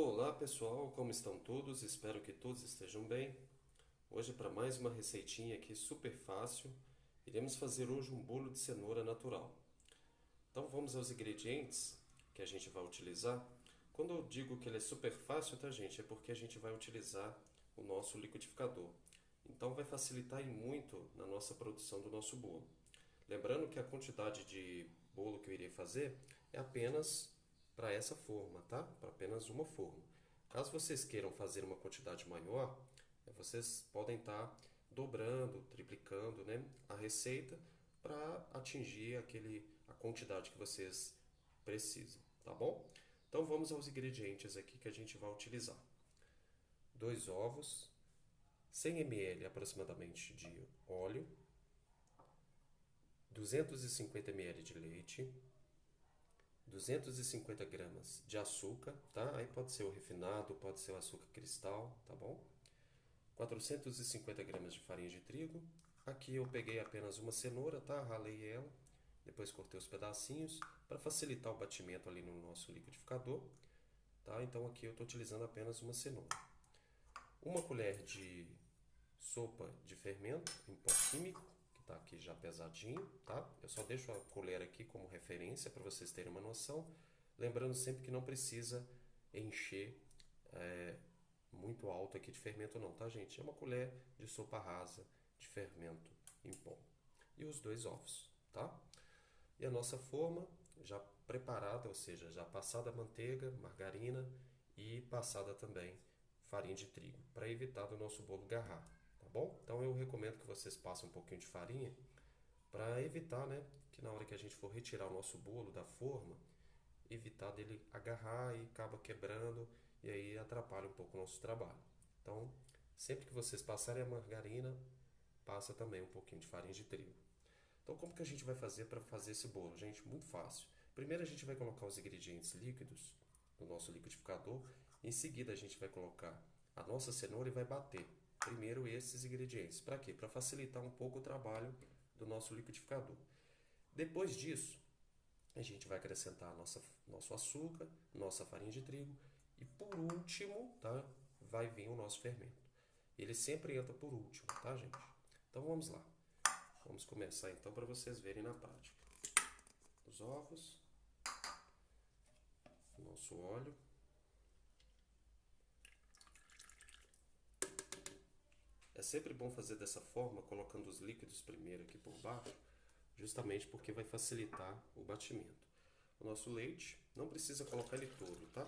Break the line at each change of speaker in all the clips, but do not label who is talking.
Olá pessoal, como estão todos? Espero que todos estejam bem. Hoje, para mais uma receitinha aqui super fácil, iremos fazer hoje um bolo de cenoura natural. Então vamos aos ingredientes que a gente vai utilizar. Quando eu digo que ele é super fácil, tá gente? É porque a gente vai utilizar o nosso liquidificador. Então vai facilitar e muito na nossa produção do nosso bolo. Lembrando que a quantidade de bolo que eu irei fazer é apenas para essa forma, tá? Para apenas uma forma. Caso vocês queiram fazer uma quantidade maior, vocês podem estar dobrando, triplicando, né, a receita para atingir a quantidade que vocês precisam, tá bom? Então vamos aos ingredientes aqui que a gente vai utilizar. 2 ovos, 100 ml aproximadamente de óleo, 250 ml de leite, 250 gramas de açúcar, tá? Aí pode ser o refinado, pode ser o açúcar cristal, tá bom? 450 gramas de farinha de trigo. Aqui eu peguei apenas uma cenoura, tá? Ralei ela, depois cortei os pedacinhos para facilitar o batimento ali no nosso liquidificador, tá? Então aqui eu estou utilizando apenas uma cenoura. Uma colher de sopa de fermento em pó químico, tá aqui já pesadinho, tá? Eu só deixo a colher aqui como referência para vocês terem uma noção. Lembrando sempre que não precisa encher muito alto aqui de fermento não, tá gente? É uma colher de sopa rasa de fermento em pó. E os 2 ovos, tá? E a nossa forma já preparada, ou seja, já passada a manteiga, margarina e passada também farinha de trigo, para evitar do nosso bolo garrar. Tá bom? Então eu recomendo que vocês passem um pouquinho de farinha para evitar, né, que na hora que a gente for retirar o nosso bolo da forma, evitar dele agarrar e acaba quebrando e aí atrapalha um pouco o nosso trabalho. Então, sempre que vocês passarem a margarina, passa também um pouquinho de farinha de trigo. Então, como que a gente vai fazer para fazer esse bolo? Gente, muito fácil. Primeiro a gente vai colocar os ingredientes líquidos no nosso liquidificador. Em seguida a gente vai colocar a nossa cenoura e vai bater primeiro esses ingredientes. Para quê? Para facilitar um pouco o trabalho do nosso liquidificador. Depois disso, a gente vai acrescentar nosso açúcar, nossa farinha de trigo e por último, tá? Vai vir o nosso fermento. Ele sempre entra por último, tá, gente? Então vamos lá. Vamos começar então para vocês verem na prática. Os ovos, nosso óleo. É sempre bom fazer dessa forma, colocando os líquidos primeiro aqui por baixo, justamente porque vai facilitar o batimento. O nosso leite, não precisa colocar ele todo, tá?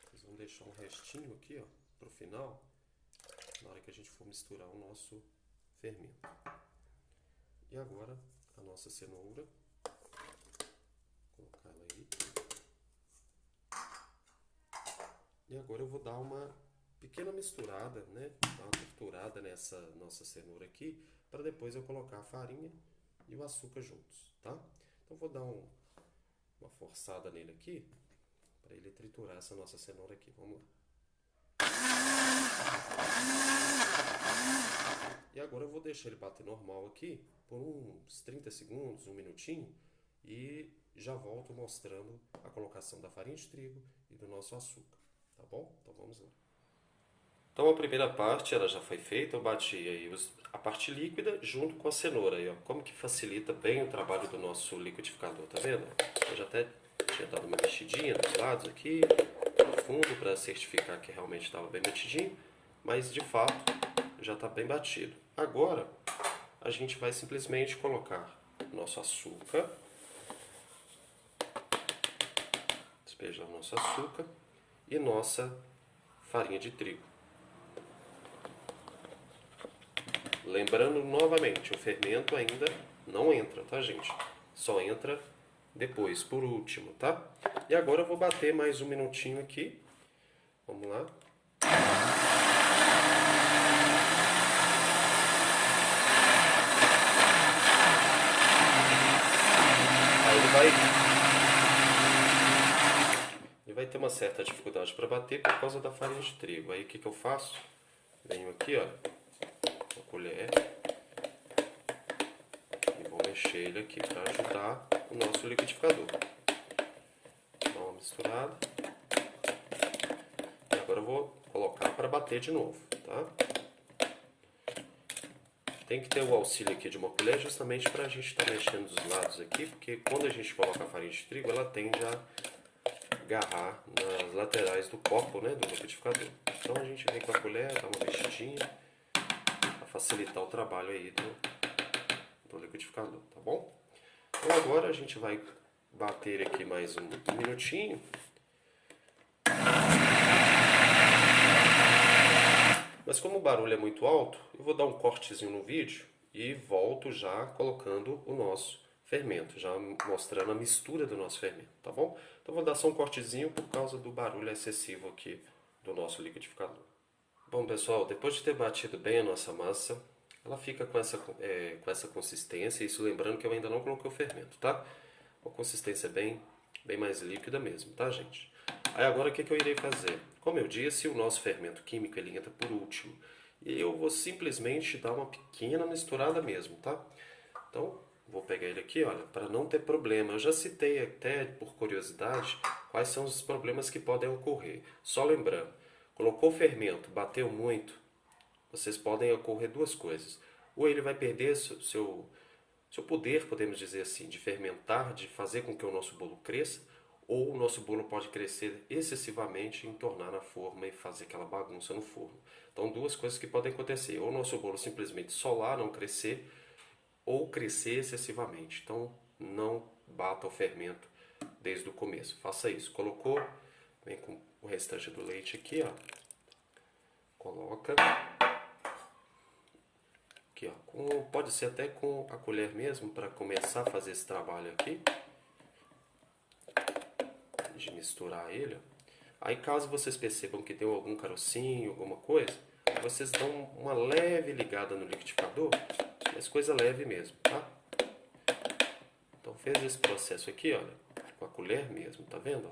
Vocês vão deixar um restinho aqui, ó, pro final, na hora que a gente for misturar o nosso fermento. E agora, a nossa cenoura, vou colocar ela aí. E agora eu vou dar uma pequena misturada, né? Dar uma triturada nessa nossa cenoura aqui, para depois eu colocar a farinha e o açúcar juntos, tá? Então vou dar uma forçada nele aqui, para ele triturar essa nossa cenoura aqui. Vamos lá. E agora eu vou deixar ele bater normal aqui por uns 30 segundos, um minutinho, e já volto mostrando a colocação da farinha de trigo e do nosso açúcar, tá bom? Então vamos lá. Então a primeira parte ela já foi feita, eu bati aí a parte líquida junto com a cenoura aí, ó. Como que facilita bem o trabalho do nosso liquidificador, tá vendo? Eu já até tinha dado uma mexidinha dos lados aqui, no fundo, para certificar que realmente estava bem batidinho, mas de fato já está bem batido. Agora a gente vai simplesmente colocar nosso açúcar, despejar o nosso açúcar e nossa farinha de trigo. Lembrando novamente, o fermento ainda não entra, tá gente? Só entra depois, por último, tá? E agora eu vou bater mais um minutinho aqui. Vamos lá. Aí ele vai ter uma certa dificuldade para bater por causa da farinha de trigo. Aí o que eu faço? Venho aqui, ó, com a colher e vou mexer ele aqui para ajudar o nosso liquidificador. Dá uma misturada. Agora eu vou colocar para bater de novo, tá? Tem que ter o auxílio aqui de uma colher justamente para a gente estar mexendo dos lados aqui, porque quando a gente coloca a farinha de trigo, ela tende a agarrar nas laterais do copo, né, do liquidificador. Então a gente vem com a colher, dá uma mexidinha para facilitar o trabalho aí do liquidificador, tá bom? Então agora a gente vai bater aqui mais um minutinho. Mas como o barulho é muito alto, eu vou dar um cortezinho no vídeo e volto já colocando o nosso fermento, já mostrando a mistura do nosso fermento, tá bom? Então vou dar só um cortezinho por causa do barulho excessivo aqui do nosso liquidificador. Bom pessoal, depois de ter batido bem a nossa massa, ela fica com essa consistência, isso lembrando que eu ainda não coloquei o fermento, tá? Uma consistência bem mais líquida mesmo, tá gente? Aí agora o que eu irei fazer? Como eu disse, o nosso fermento químico ele entra por último. E eu vou simplesmente dar uma pequena misturada mesmo, tá? Então, vou pegar ele aqui, olha, para não ter problema. Eu já citei até, por curiosidade, quais são os problemas que podem ocorrer. Só lembrando, colocou o fermento, bateu muito, vocês podem ocorrer duas coisas. Ou ele vai perder seu poder, podemos dizer assim, de fermentar, de fazer com que o nosso bolo cresça, ou o nosso bolo pode crescer excessivamente, entornar na forma e fazer aquela bagunça no forno. Então, duas coisas que podem acontecer. Ou o nosso bolo simplesmente solar, não crescer, ou crescer excessivamente. Então, não bata o fermento desde o começo. Faça isso. Colocou, vem com o restante do leite aqui, ó. Coloca. Aqui, ó. Pode ser até com a colher mesmo, para começar a fazer esse trabalho aqui. De misturar ele. Aí caso vocês percebam que deu algum carocinho, alguma coisa, vocês dão uma leve ligada no liquidificador, mas coisa leve mesmo, tá? Então fez esse processo aqui, olha, com a colher mesmo, tá vendo?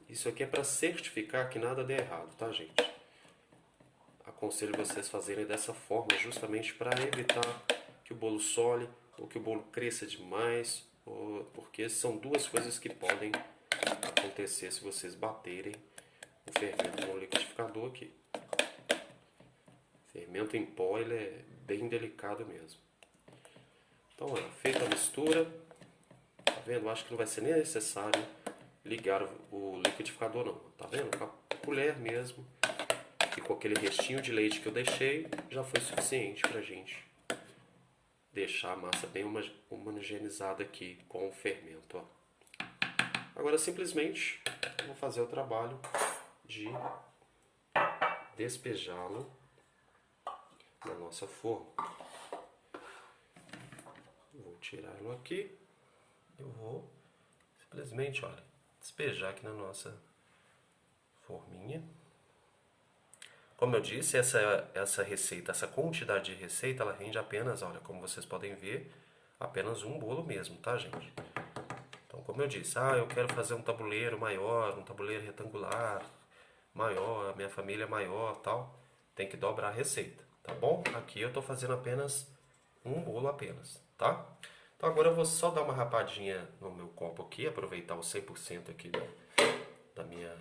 Isso aqui é para certificar que nada dê errado, tá gente? Aconselho vocês fazerem dessa forma justamente para evitar que o bolo sole ou que o bolo cresça demais, porque são duas coisas que podem acontecer se vocês baterem o fermento no liquidificador aqui. Fermento em pó, ele é bem delicado mesmo. Então, olha, feita a mistura, tá vendo? Acho que não vai ser nem necessário ligar o liquidificador não, tá vendo? Com a colher mesmo e com aquele restinho de leite que eu deixei, já foi suficiente pra gente deixar a massa bem homogeneizada aqui com o fermento, ó. Agora simplesmente vou fazer o trabalho de despejá-lo na nossa forma. Vou tirá-lo aqui. Eu vou simplesmente, olha, despejar aqui na nossa forminha. Como eu disse, essa receita, essa quantidade de receita, ela rende apenas, olha, como vocês podem ver, apenas um bolo mesmo, tá, gente? Então, como eu disse, eu quero fazer um tabuleiro maior, um tabuleiro retangular maior, a minha família é maior, tal, tem que dobrar a receita, tá bom? Aqui eu tô fazendo apenas um bolo apenas, tá? Então agora eu vou só dar uma rapadinha no meu copo aqui, aproveitar o 100% aqui da minha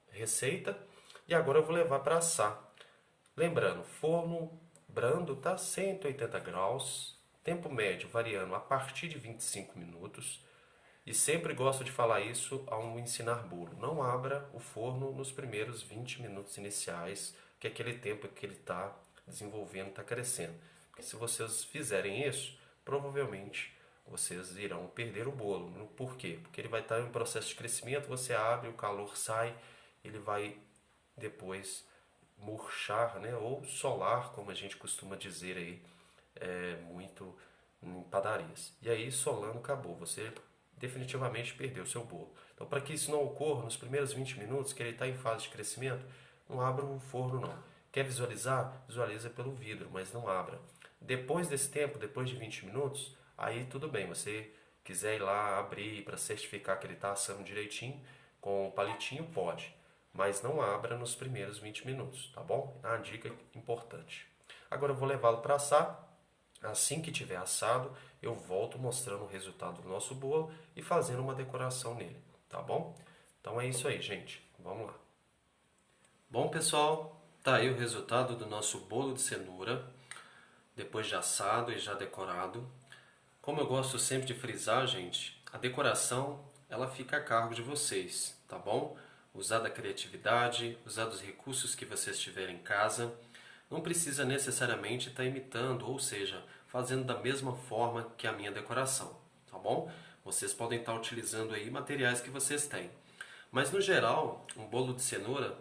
receita. E agora eu vou levar para assar. Lembrando, forno brando, tá? 180 graus, tempo médio variando a partir de 25 minutos. E sempre gosto de falar isso ao ensinar bolo. Não abra o forno nos primeiros 20 minutos iniciais, que é aquele tempo que ele está desenvolvendo, está crescendo. Porque se vocês fizerem isso, provavelmente vocês irão perder o bolo. Por quê? Porque ele vai estar em um processo de crescimento, você abre, o calor sai, ele vai depois murchar, né? Ou solar, como a gente costuma dizer aí, muito em padarias. E aí, solando, acabou. Você definitivamente perdeu o seu bolo. Então, para que isso não ocorra nos primeiros 20 minutos, que ele está em fase de crescimento, não abra um forno não. Quer visualizar? Visualiza pelo vidro, mas não abra. Depois desse tempo, depois de 20 minutos, aí tudo bem. Você quiser ir lá abrir para certificar que ele está assando direitinho, com o palitinho, pode. Mas não abra nos primeiros 20 minutos, tá bom? É uma dica importante. Agora eu vou levá-lo para assar. Assim que tiver assado, eu volto mostrando o resultado do nosso bolo e fazendo uma decoração nele, tá bom? Então é isso aí, gente. Vamos lá. Bom, pessoal, tá aí o resultado do nosso bolo de cenoura, depois de assado e já decorado. Como eu gosto sempre de frisar, gente, a decoração ela fica a cargo de vocês, tá bom? Usar da criatividade, usar dos recursos que vocês tiverem em casa. Não precisa necessariamente estar imitando, ou seja, fazendo da mesma forma que a minha decoração, tá bom? Vocês podem estar utilizando aí materiais que vocês têm. Mas no geral, um bolo de cenoura,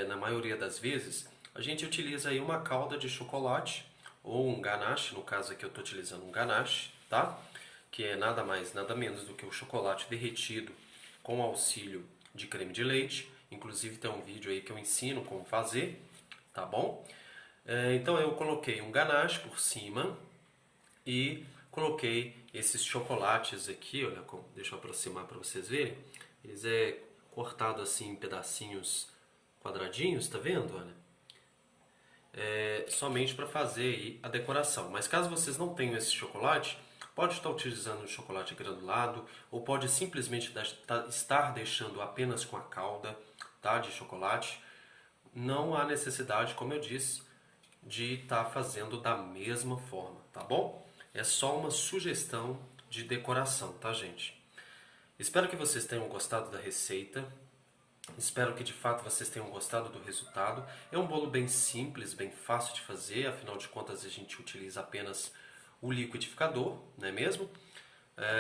na maioria das vezes, a gente utiliza aí uma calda de chocolate ou um ganache, no caso aqui eu estou utilizando um ganache, tá? Que é nada mais, nada menos do que o chocolate derretido com auxílio de creme de leite. Inclusive tem um vídeo aí que eu ensino como fazer, tá bom? Então eu coloquei um ganache por cima e coloquei esses chocolates aqui, olha, deixa eu aproximar para vocês verem. Eles é cortado assim em pedacinhos quadradinhos, tá vendo? Olha, somente para fazer aí a decoração. Mas caso vocês não tenham esse chocolate, pode estar utilizando o chocolate granulado ou pode simplesmente estar deixando apenas com a calda, tá, de chocolate. Não há necessidade, como eu disse, de estar fazendo da mesma forma, tá bom? É só uma sugestão de decoração, tá, gente? Espero que vocês tenham gostado da receita. Espero que de fato vocês tenham gostado do resultado. É um bolo bem simples, bem fácil de fazer, afinal de contas a gente utiliza apenas o liquidificador, não é mesmo?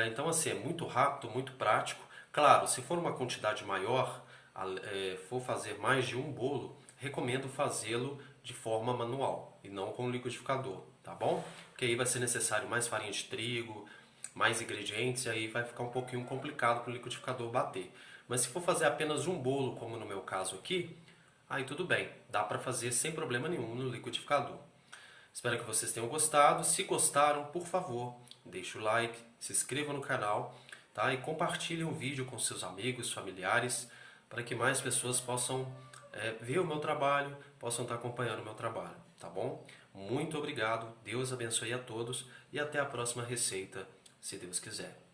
Então assim, é muito rápido, muito prático. Claro, se for uma quantidade maior, for fazer mais de um bolo, recomendo fazê-lo de forma manual e não com o liquidificador, tá bom? Porque aí vai ser necessário mais farinha de trigo, mais ingredientes e aí vai ficar um pouquinho complicado para o liquidificador bater. Mas se for fazer apenas um bolo, como no meu caso aqui, aí tudo bem, dá para fazer sem problema nenhum no liquidificador. Espero que vocês tenham gostado. Se gostaram, por favor, deixe o like, se inscreva no canal, tá? E compartilhe o vídeo com seus amigos, familiares, para que mais pessoas possam ver o meu trabalho, possam estar acompanhando o meu trabalho, tá bom? Muito obrigado, Deus abençoe a todos e até a próxima receita, se Deus quiser.